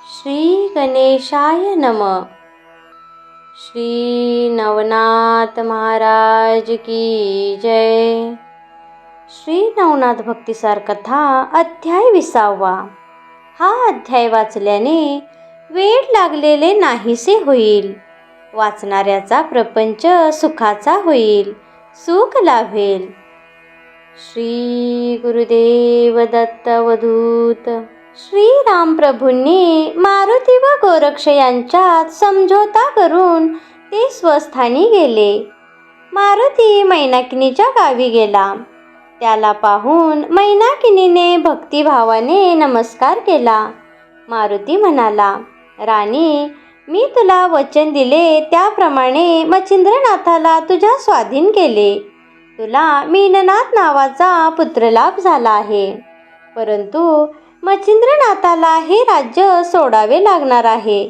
श्री गणेशाय नमः। श्री नवनाथ महाराज की जय। श्री नवनाथ भक्तिसार कथा अध्याय 20वा। हा अध्याय वाचल्याने वेळ लागलेले नाहीसे होईल, वाचणाऱ्याचा प्रपंच सुखाचा होईल, सुख लाभेल। श्री गुरुदेव दत्त अवधूत। श्री राम प्रभूंनी मारुती व गोरक्ष यांच्यात समझोता करून ते स्वस्थानी गेले। मारुती मैनाकिनीच्या गावी गेला। त्याला पाहून मैनाकिनीने भक्तिभावाने नमस्कार केला। मारुती म्हणाला, राणी, मी तुला वचन दिले त्याप्रमाणे मच्छिंद्रनाथाला तुझ्या स्वाधीन केले। तुला मीननाथ नावाचा पुत्रलाभ झाला आहे, परंतु मच्छिंद्रनाथाला हे राज्य सोडावे लागणार आहे,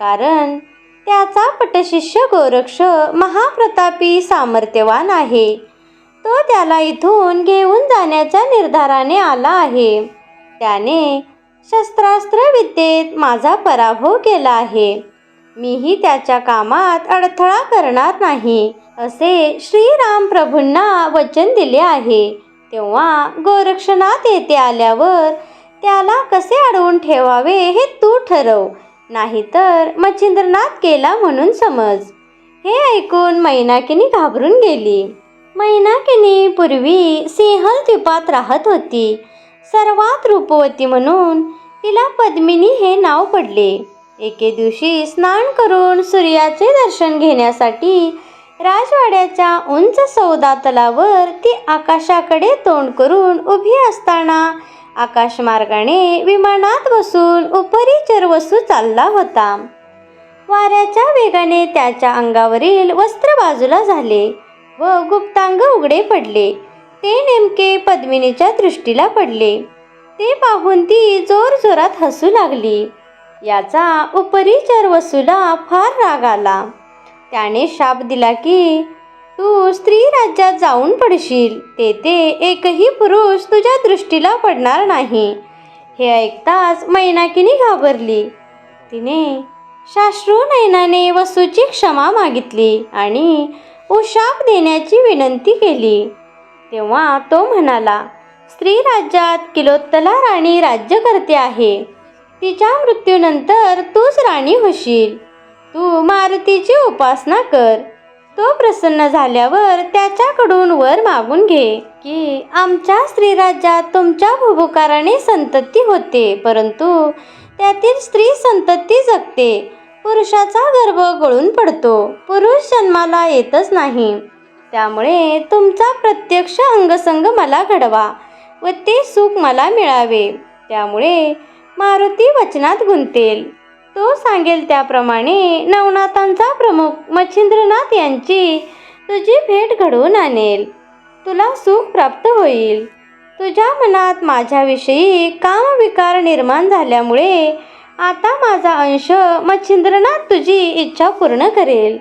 कारण त्याचा पटशिष्य गोरक्ष महाप्रतापी सामर्थ्यवान आहे। तो त्याला इथून घेऊन जाण्याच्या निर्धाराने आला आहे। त्याने शस्त्रास्त्र विद्येत माझा पराभव केला आहे। मीही त्याच्या कामात अडथळा करणार नाही, असे श्रीराम प्रभूंना वचन दिले आहे। तेव्हा गोरक्षनाथ येथे आल्यावर त्याला कसे अडवून ठेवावे हे तू ठरव, नाहीतर मच्छिंद्रनाथ गेला म्हणून समज। हे ऐकून मैनाकिनी घाबरून गेली। मैनाकिनी पूर्वी सिंहल द्वीपात राहत होती। सर्वात रूपवती म्हणून तिला पद्मिनी हे नाव पडले। एके दिवशी स्नान करून सूर्याचे दर्शन घेण्यासाठी राजवाड्याच्या उंच सौदा तलावर ती आकाशाकडे तोंड करून उभी असताना आकाशमार्गाने विमानात बसून उपरिचर वसू चालला होता। वाऱ्याच्या वेगाने त्याच्या अंगावरील वस्त्र बाजूला झाले व गुप्तांग उघडे पडले। ते नेमके पद्मिनीच्या दृष्टीला पडले। ते पाहून ती जोरजोरात हसू लागली। याचा उपरिचर वसूला फार राग आला। त्याने शाप दिला की तू स्त्री राज्यात जाऊन पडशील, तेथे एकही पुरुष तुझ्या दृष्टीला पडणार नाही। हे ऐकताच मैनाकिनी घाबरली। तिने साश्रू नयनाने वसूची क्षमा मागितली आणि उशाप देण्याची विनंती केली। तेव्हा तो म्हणाला, स्त्री राज्यात किलोत्तला राणी राज्य करते आहे। तिच्या मृत्यूनंतर तूच राणी होशील। तू मारुतीची उपासना कर। तो प्रसन्न झाल्यावर त्याच्याकडून वर मागून घे की आमच्या स्त्रीराज्यात तुमच्या भुभुकाराने संतती होते, परंतु त्यातील स्त्री संतती जगते। पुरुषाचा गर्भ गळून पडतो, पुरुष जन्माला येतच नाही। त्यामुळे तुमचा प्रत्यक्ष अंगसंग मला घडवा व ते सुख मला मिळावे। त्यामुळे मारुती वचनात गुंतेल। तो सांगेल त्याप्रमाणे नवनाथांचा प्रमुख मच्छिंद्रनाथ यांची तुझी भेट घडवून आणेल। तुला सुख प्राप्त होईल। तुझ्या मनात माझ्याविषयी कामविकार निर्माण झाल्यामुळे आता माझा अंश मच्छिंद्रनाथ तुझी इच्छा पूर्ण करेल।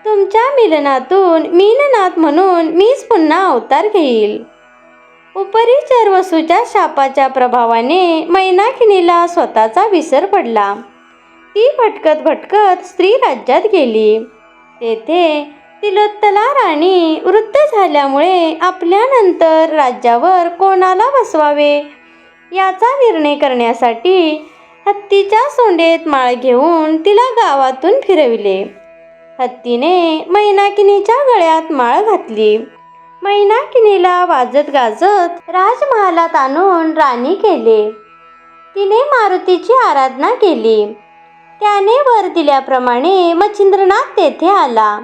तुमच्या मिलनातून मीननाथ म्हणून मीच पुन्हा अवतार घेईल। उपरिचर वसूच्या शापाच्या प्रभावाने मैनाकिनीला स्वतःचा विसर पडला। ती भटकत भटकत स्त्री राज्यात गेली। तेथे तिलोत्तला राणी वृद्ध झाल्यामुळे आपल्यानंतर राज्यावर कोणाला बसवावे याचा निर्णय करण्यासाठी हत्तीच्या सोंडेत माळ घेऊन तिला गावातून फिरविले। हत्तीने मैनाकिनीच्या गळ्यात माळ घातली। मैनाकिनीला वाजत गाजत राजमहालात आणून राणी केले। तिने मारुतीची आराधना केली। त्याने वर दिल्याप्रमाणे मच्छिंद्रनाथ तेथे आला,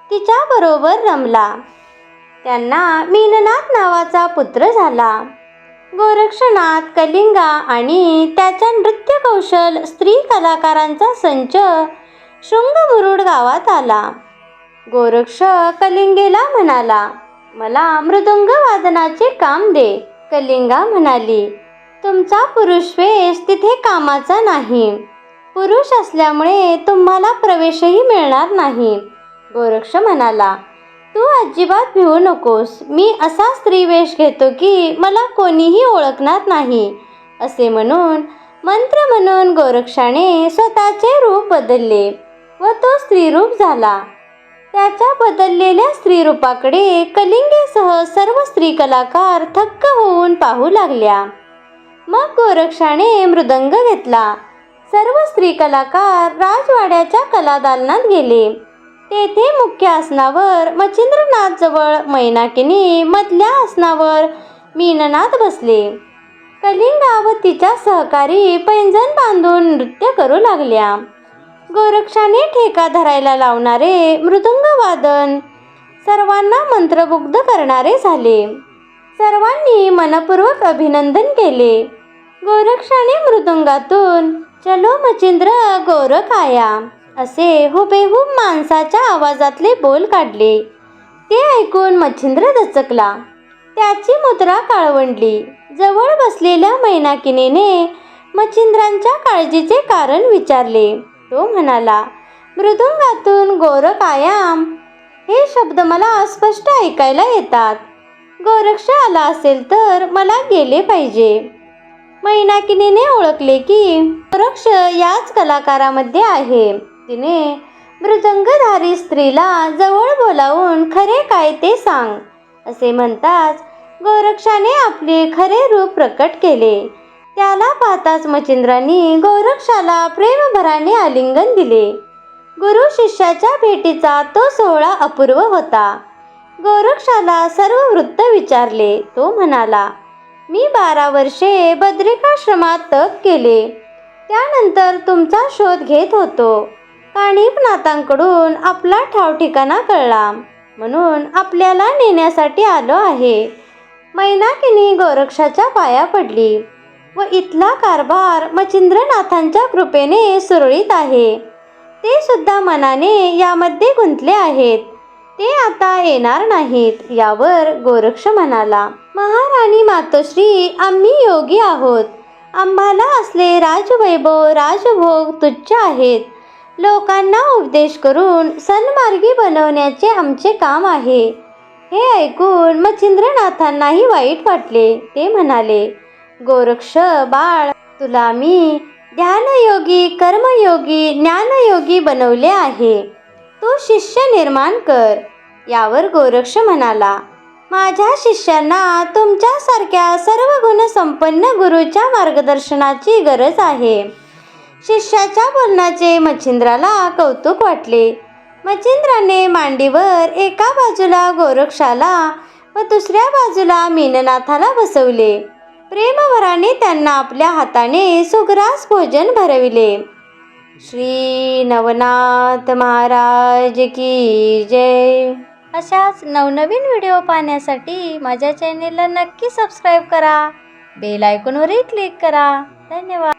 तिच्याबरोबर रमला। त्यांना मीननाथ नावाचा पुत्र झाला। गोरक्षनाथ, कलिंगा आणि त्याच्या नृत्य कौशल स्त्री कलाकारांचा संच शृंगमुरुड गावात आला। गोरक्ष कलिंगेला म्हणाला, मला मृदुंग वादनाचे काम दे। कलिंगा म्हणाली, तुमचा पुरुषवेश तिथे कामाचा नाही। पुरुष असल्यामुळे तुम्हाला प्रवेशही मिळणार नाही। गोरक्ष म्हणाला, तू अजिबात भिवू नकोस। मी असा स्त्रीवेश घेतो की मला कोणीही ओळखणार नाही, असे म्हणून मंत्र म्हणून गोरक्षाने स्वतःचे रूप बदलले व तो स्त्रीरूप झाला. त्याच्या बदललेल्या स्त्रीरूपाकडे कलिंगेसह सर्व स्त्री कलाकार थक्क होऊन पाहू लागल्या. मग गोरक्षाने मृदंग घेतला. सर्व स्त्री कलाकार राजवाड्याच्या कलादालनात गेले. तेथे मुख्य आसनावर मच्छिंद्रनाथजवळ मैनाकिनी, मधल्या आसनावर मीननाथ बसले. कलिंगा व तिच्या सहकारी पैंजण बांधून नृत्य करू लागल्या. गोरक्षाने ठेका धरायला लावणारे मृदुंगवादन सर्वांना मंत्रमुग्ध करणारे झाले. सर्वांनी मनपूर्वक अभिनंदन केले. गोरक्षाने मृदुंगातून चलो मच्छिंद्र गोरख आया असे हुबेहूब माणसाच्या आवाजातले बोल काढले. ते ऐकून मच्छिंद्र दचकला. त्याची मुद्रा काळवंडली. जवळ बसलेल्या मैनाकिनीने मच्छिंद्रांच्या काळजीचे कारण विचारले. तो म्हणाला, मृदुंगातून गोरख आयाम हे शब्द मला स्पष्ट ऐकायला येतात. गोरक्ष आला असेल तर मला गेले पाहिजे. मैनाकिनीने ओळखले की गोरक्ष याच कलाकारामध्ये आहे. तिने मृदंगधारी स्त्रीला जवळ बोलावून खरे काय ते सांग असे म्हणताच गोरक्षाने आपले खरे रूप प्रकट केले. त्याला पाहताच मच्छिंद्रांनी गोरक्षाला प्रेमभराने आलिंगन दिले. गुरु शिष्याच्या भेटीचा तो सोहळा अपूर्व होता. गोरक्षाला सर्व वृत्त विचारले. तो म्हणाला, मी 12 वर्षे बद्रिकाश्रमात तप केले. त्यानंतर तुमचा शोध घेत होतो. काणिपनाथांकडून आपला ठाव ठिकाणा कळला म्हणून आपल्याला नेण्यासाठी आलो आहे. मैनाकिनी गोरक्षाच्या पाया पडली व इथला कारभार मच्छिंद्रनाथांच्या कृपेने सुरळीत आहे. ते सुद्धा मनाने यामध्ये गुंतले आहेत. ते आता येणार नाहीत. यावर गोरक्ष म्हणाला, महाराणी मातोश्री, आम्ही योगी आहोत. आम्हाला असले राजवैभव राजभोग तुच्छ आहेत. लोकांना उपदेश करून सन्मार्गी बनवण्याचे आमचे काम आहे. हे ऐकून मच्छिंद्रनाथांनाही वाईट वाटले. ते म्हणाले, गोरक्ष बाळ, तुला मी ध्यानयोगी, कर्मयोगी, ज्ञानयोगी बनवले आहे. तू शिष्य निर्माण कर. यावर गोरक्ष म्हणाला, माझ्या शिष्यांना तुमच्यासारख्या सर्व गुणसंपन्न गुरुच्या मार्गदर्शनाची गरज आहे. शिष्याच्या बोलण्याचे मच्छिंद्राला कौतुक वाटले. मच्छिंद्राने मांडीवर एका बाजूला गोरक्षाला व दुसऱ्या बाजूला मीननाथाला बसवले. प्रेमभराने त्यांना आपल्या हाताने सुग्रास भोजन भरविले. श्री नवनाथ महाराज की जय. अशाच नवनवीन व्हिडिओ पाहण्यासाठी माझ्या चॅनेलला नक्की सबस्क्राईब करा. बेल आयकॉनवरही क्लिक करा. धन्यवाद.